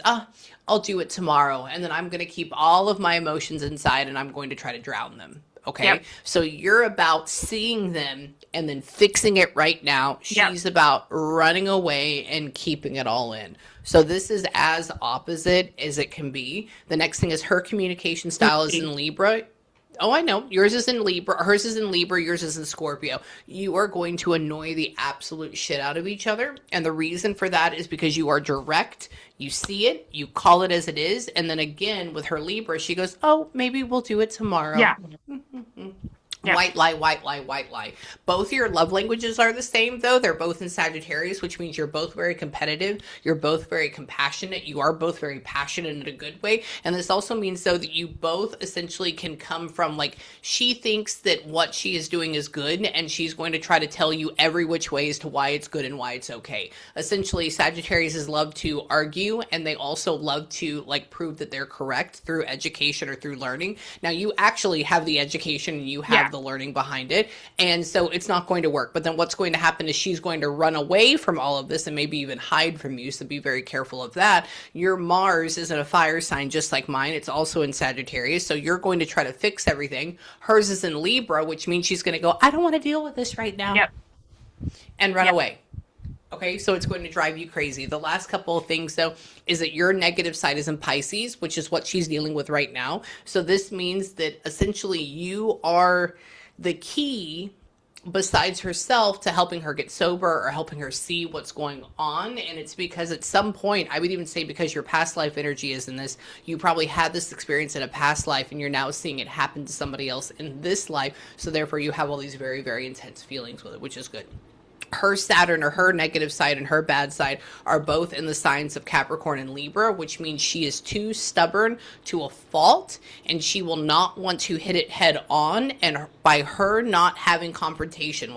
I'll do it tomorrow, and then I'm going to keep all of my emotions inside and I'm going to try to drown them. Okay. Yep. So you're about seeing them and then fixing it right now. Yep. She's about running away and keeping it all in. So this is as opposite as it can be. The next thing is her communication style is in Libra. Oh, I know. Yours is in Libra. Hers is in Libra. Yours is in Scorpio. You are going to annoy the absolute shit out of each other. And the reason for that is because you are direct. You see it. You call it as it is. And then again, with her Libra, she goes, oh, maybe we'll do it tomorrow. Yeah. Yeah. White lie, white lie, white lie. Both your love languages are the same, though. They're both in Sagittarius, which means you're both very competitive. You're both very compassionate. You are both very passionate in a good way. And this also means, though, that you both essentially can come from, like, she thinks that what she is doing is good, and she's going to try to tell you every which way as to why it's good and why it's okay. Essentially, Sagittarius love to argue, and they also love to, like, prove that they're correct through education or through learning. Now, you actually have the education and you have the learning behind it, and so it's not going to work. But then what's going to happen is she's going to run away from all of this and maybe even hide from you, so be very careful of that. Your Mars is in a fire sign just like mine. It's also in Sagittarius, so you're going to try to fix everything. Hers is in Libra, which means she's going to go, I don't want to deal with this right now. Yep. And run Yep. away. Okay, so it's going to drive you crazy. The last couple of things, though, is that your negative side is in Pisces, which is what she's dealing with right now. So this means that essentially you are the key, besides herself, to helping her get sober or helping her see what's going on. And it's because at some point, I would even say because your past life energy is in this, you probably had this experience in a past life and you're now seeing it happen to somebody else in this life. So therefore you have all these very, very intense feelings with it, which is good. her Saturn, or her negative side and her bad side, are both in the signs of Capricorn and Libra, which means she is too stubborn to a fault, and she will not want to hit it head on. And by her not having confrontation,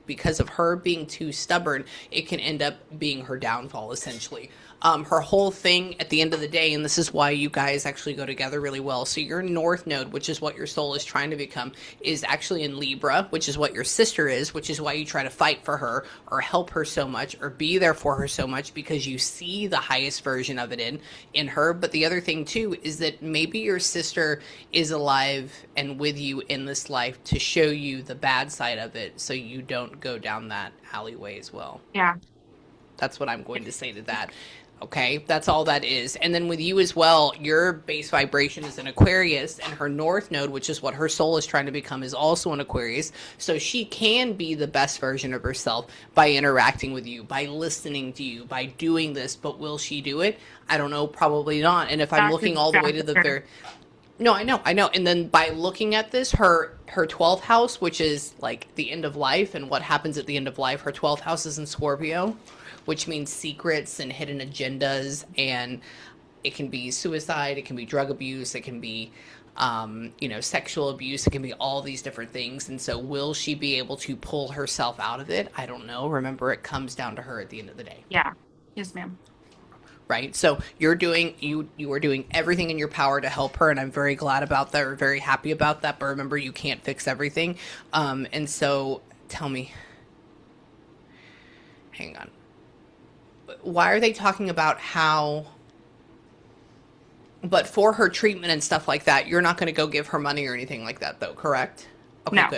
because of her being too stubborn, it can end up being her downfall, essentially. Her whole thing at the end of the day, and this is why you guys actually go together really well. So your North Node, which is what your soul is trying to become, is actually in Libra, which is what your sister is, which is why you try to fight for her or help her so much or be there for her so much, because you see the highest version of it in her. But the other thing too is that maybe your sister is alive and with you in this life to show you the bad side of it, so you don't go down that alleyway as well. Yeah. That's what I'm going to say to that. Okay, that's all that is. And then with you as well, your base vibration is an Aquarius, and her North Node, which is what her soul is trying to become, is also an Aquarius. So she can be the best version of herself by interacting with you, by listening to you, by doing this. But will she do it? I don't know, probably not. And if I'm That's looking all the way to the exactly. very... No, I know. And then by looking at this, her 12th house, which is like the end of life and what happens at the end of life, her 12th house is in Scorpio, which means secrets and hidden agendas, and it can be suicide, it can be drug abuse, it can be sexual abuse, it can be all these different things. And so will she be able to pull herself out of it? I don't know. Remember, it comes down to her at the end of the day. Yeah. Yes, ma'am. Right, so you are doing everything in your power to help her, and I'm very glad about that, or very happy about that. But remember, you can't fix everything. And so tell me, hang on, why are they talking about how, but for her treatment and stuff like that, you're not going to go give her money or anything like that, though, correct? Okay, No.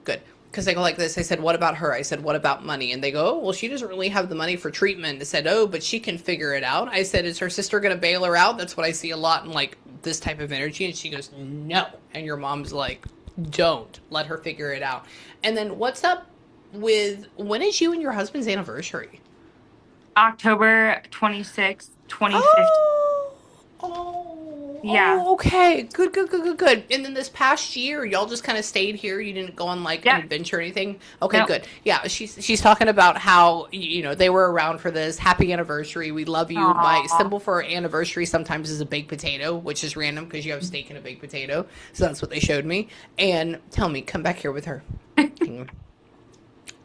good. Because they go like this. I said, what about her? I said, what about money? And they go, oh, well, she doesn't really have the money for treatment. I said, oh, but she can figure it out. I said, is her sister going to bail her out? That's what I see a lot in like this type of energy. And she goes, no. And your mom's like, don't let her figure it out. And then what's up with, when is you and your husband's anniversary? October 26th, 2015. Oh, Yeah. okay. Good. And then this past year, y'all just kind of stayed here. You didn't go on like an Yep. adventure or anything. Okay, Nope. good. Yeah, she's talking about how they were around for this. Happy anniversary. We love you. My Aw. symbol for anniversary sometimes is a baked potato, which is random because you have steak and a baked potato. So that's what they showed me. And tell me, come back here with her. Hang on.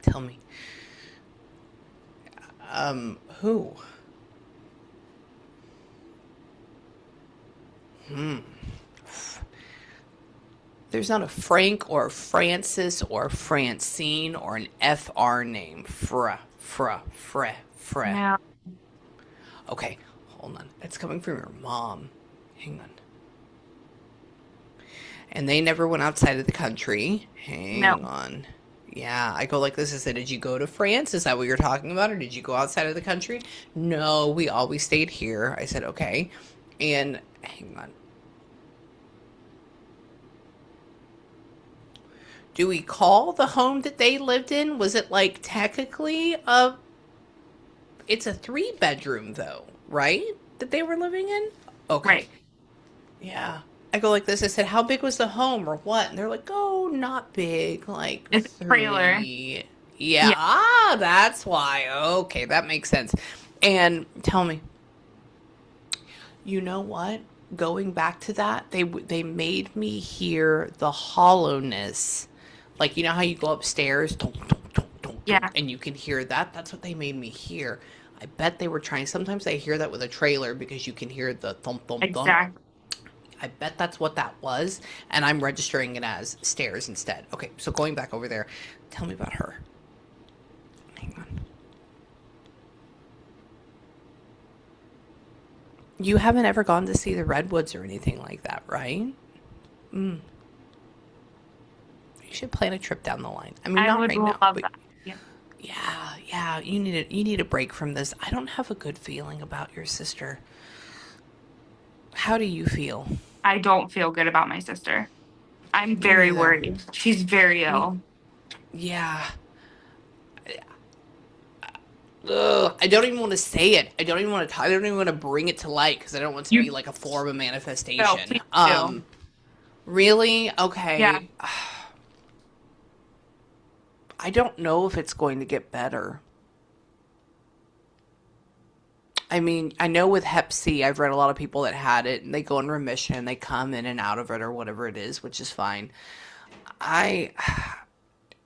Tell me. Who? There's not a Frank or a Francis or a Francine or an FR name. Fra. No. Okay, hold on. It's coming from your mom. Hang on. And they never went outside of the country. Hang No. on. Yeah, I go like this. I said, did you go to France? Is that what you're talking about? Or did you go outside of the country? No, we always stayed here. I said, okay. And hang on. Do we call the home that they lived in? Was it like technically it's a 3 bedroom though, right? That they were living in? Okay. Right. Yeah. I go like this. I said, how big was the home or what? And they're like, oh, not big, like It's a trailer. 3. Yeah. Yeah. Ah, that's why. Okay, that makes sense. And tell me, you know what? Going back to that, they made me hear the hollowness. Like, you know how you go upstairs, Yeah. and you can hear that? That's what they made me hear. I bet they were trying. Sometimes I hear that with a trailer because you can hear the thump, thump, thump. Exactly. I bet that's what that was, and I'm registering it as stairs instead. Okay, so going back over there, tell me about her. Hang on. You haven't ever gone to see the redwoods or anything like that, right? Mm. You should plan a trip down the line. I mean, I not would right now, love but that. Yeah. yeah, you need a break from this. I don't have a good feeling about your sister. How do you feel? I don't feel good about my sister. I'm Me very neither. worried. She's very Me, ill. yeah. Ugh, I don't even want to say it. I don't even want to. I don't even want to bring it to light because I don't want it to be You like a form of no, manifestation. please do. Really? Yeah. Okay. I don't know if it's going to get better. I mean, I know with Hep C, I've read a lot of people that had it and they go in remission, they come in and out of it or whatever it is, which is fine. I,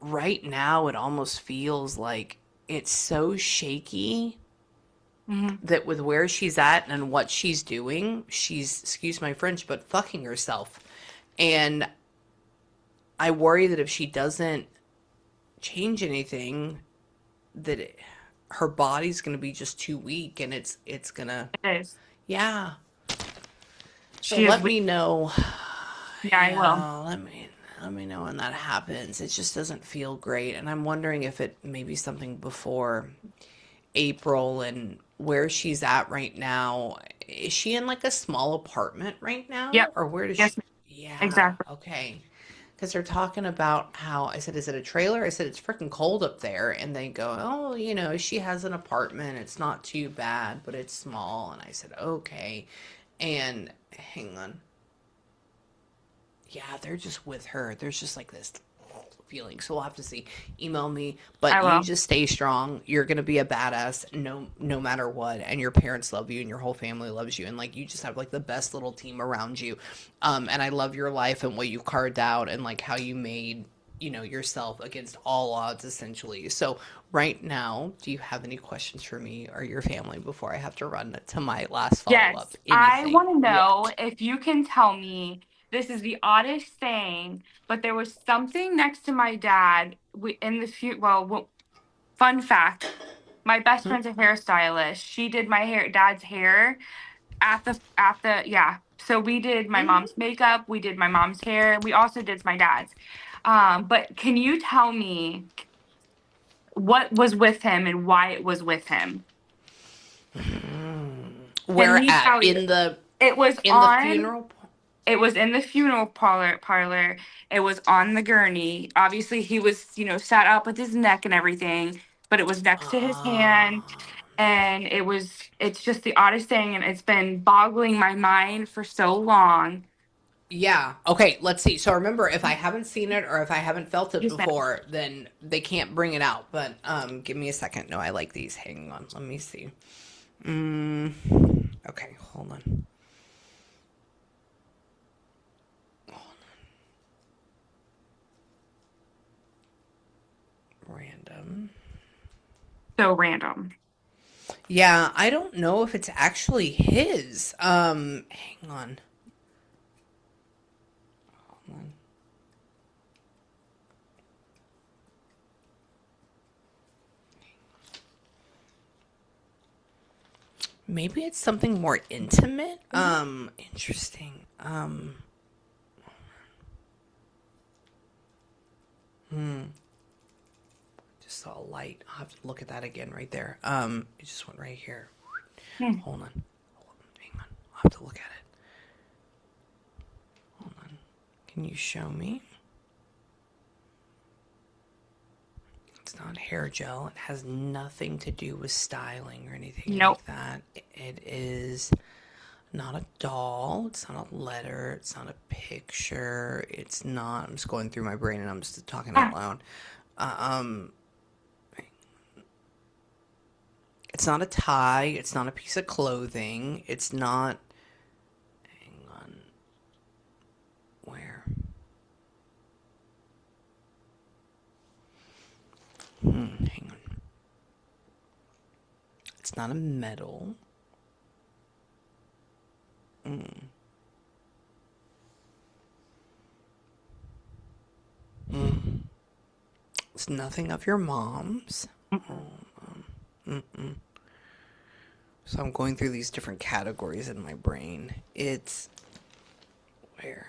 right now, it almost feels like it's so shaky Hmm. that with where she's at and what she's doing, she's, excuse my French, but fucking herself. And I worry that if she doesn't change anything, that her body's going to be just too weak and it's going to, It is. yeah. So She is let weak. me know. Yeah, I will. Yeah, let me know when that happens. It just doesn't feel great, and I'm wondering if it may be something before April and where she's at right now. Is she in like a small apartment right now, Yep. or where does she? Yes, ma'am. Yeah, Exactly. okay. Because they're talking about how I said, is it a trailer? I said it's freaking cold up there, and they go, oh, she has an apartment. It's not too bad, but it's small. And I said, okay. And hang on. Yeah, they're just with her. There's just like this feeling. So we'll have to see. Email me, but I you will. just stay strong. You're gonna be a badass, no matter what. And your parents love you, and your whole family loves you, and like you just have like the best little team around you. And I love your life and what you carved out, and like how you made yourself against all odds essentially. So right now, do you have any questions for me or your family before I have to run to my last follow Yes, up? I Anything? want to know What? if you can tell me this is the oddest thing, but there was something next to my dad in the fun fact, my best Hmm? friend's a hairstylist. She did my dad's hair yeah. So we did my Mm-hmm. mom's makeup, we did my mom's hair, we also did my dad's. But can you tell me what was with him and why it was with him? Can Where he at? tell you? It was In the on funeral? It was in the funeral parlor. It was on the gurney. Obviously, he was, sat up with his neck and everything, but it was next to his hand. And it's just the oddest thing. And it's been boggling my mind for so long. Yeah. Okay, let's see. So remember, if I haven't seen it or if I haven't felt it Yes, ma'am. before, then they can't bring it out. But give me a second. No, I like these. Hang on. Let me see. Mm, okay, hold on. Random. So random. Yeah, I don't know if it's actually his. Hang on. Hold on. Maybe it's something more intimate. Interesting. Just saw a light. I'll have to look at that again right there. It just went right here. Hmm. Hold on. Hang on. I'll have to look at it. Hold on. Can you show me? It's not hair gel. It has nothing to do with styling or anything Nope. like that. It is not a doll. It's not a letter. It's not a picture. It's not. I'm just going through my brain and I'm just talking out Ah, loud. Um, it's not a tie. It's not a piece of clothing. It's not. Hang on. Where? Hang on. It's not a medal. It's nothing of your mom's. So I'm going through these different categories in my brain. It's where?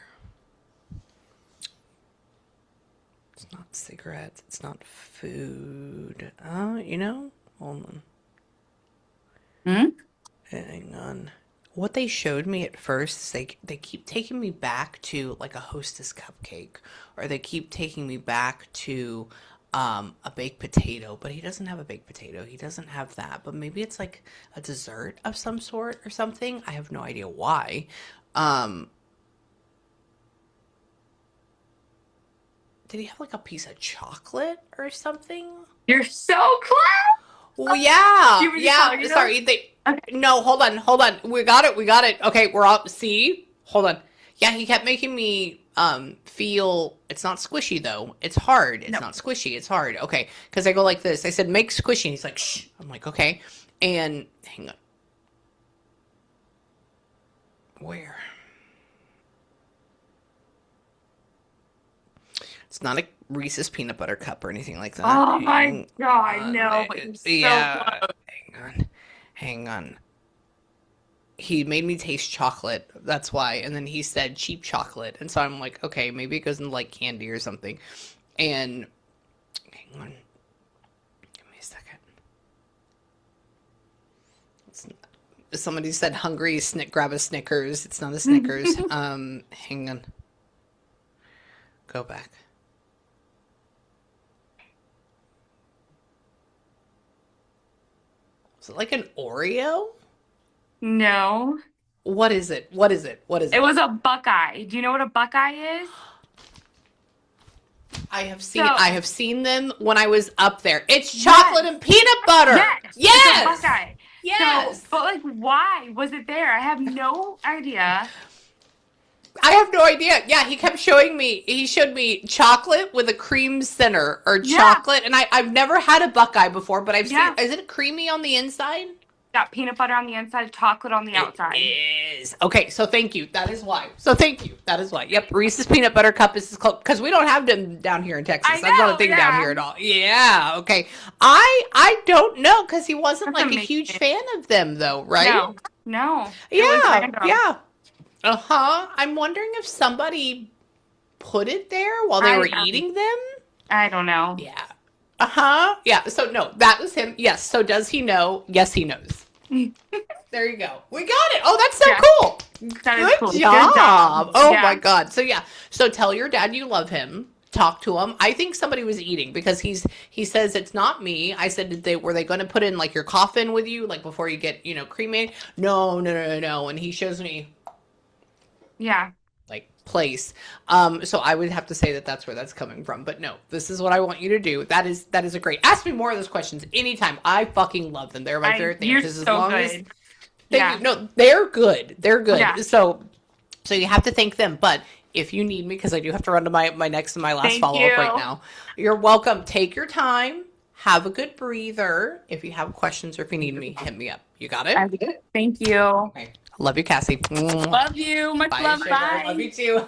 It's not cigarettes. It's not food. Hold on. hmm? Hang on. What they showed me at first is they keep taking me back to like a Hostess cupcake, or they keep taking me back to a baked potato. But he doesn't have a baked potato. He doesn't have that. But maybe it's like a dessert of some sort or something. I have no idea why. Um, did he have like a piece of chocolate or something? You're so close. Well, yeah, You were just yeah. telling me Sorry, those? Okay. no, hold on. We got it. Okay, we're up. See, hold on. Yeah, he kept making me feel. It's not squishy though. It's hard. It's No. not squishy. It's hard. Okay, because I go like this. I said make squishy. And he's like shh. I'm like okay. And hang on. Where? It's not a Reese's peanut butter cup or anything like that. Oh my Hang God, no, on. but you're so Yeah. close. Hang on. He made me taste chocolate. That's why. And then he said cheap chocolate. And so I'm like, okay, maybe it goes into like candy or something. And hang on. Give me a second. Somebody said hungry, grab a Snickers. It's not a Snickers. Hang on. Go back. Is it like an Oreo? No, What is it? What is it? What is it it? was a Buckeye. Do you know what a Buckeye is? I have So, seen them when I was up there. It's chocolate yes, and peanut butter. yes, it's a Yes. Buckeye. So, Yes. but like, why was it there? I have no idea. I have no idea. Yeah, he kept showing me. He showed me chocolate with a cream center or Yeah, chocolate, and I've never had a Buckeye before, but I've seen. yeah. Is it creamy on the inside? Got peanut butter on the inside, chocolate on the It outside. is. Okay, so thank you. That is why. So thank you. That is why. Yep, Reese's peanut butter cup is close because we don't have them down here in Texas. I That's not a know, thing down yeah. here at all. Yeah. Okay. I don't know because he wasn't That's like a huge amazing. fan of them though, right? No, no, it was Yeah. random. Yeah. Uh-huh. I'm wondering if somebody put it there while they were eating them. I don't know. Yeah. Uh-huh. Yeah. So no, that was him. Yes. So does he know? Yes, he knows. There you go. We got it. Oh, that's so Yeah, cool. that is Good cool. Good job. job. Oh Yeah. my God. So yeah. So tell your dad you love him. Talk to him. I think somebody was eating because he says it's not me. I said were they going to put in like your coffin with you like before you get cremated? No, no, no, no, no. And he shows me Yeah. like place. So I would have to say that that's where that's coming from. But no, this is what I want you to do. That is a great. Ask me more of those questions anytime. I fucking love them. They're my favorite thing You're because as so long as good. thank Yeah. you. No, they're good. They're good. Yeah. So you have to thank them. But if you need me, because I do have to run to my next and my last Thank follow up right you. now, you're welcome. Take your time. Have a good breather. If you have questions or if you need me, hit me up. You got it? Thank you. Okay. I love you, Cassie. Mwah. Love you. Much Bye, love. sugar. Love Bye. you too.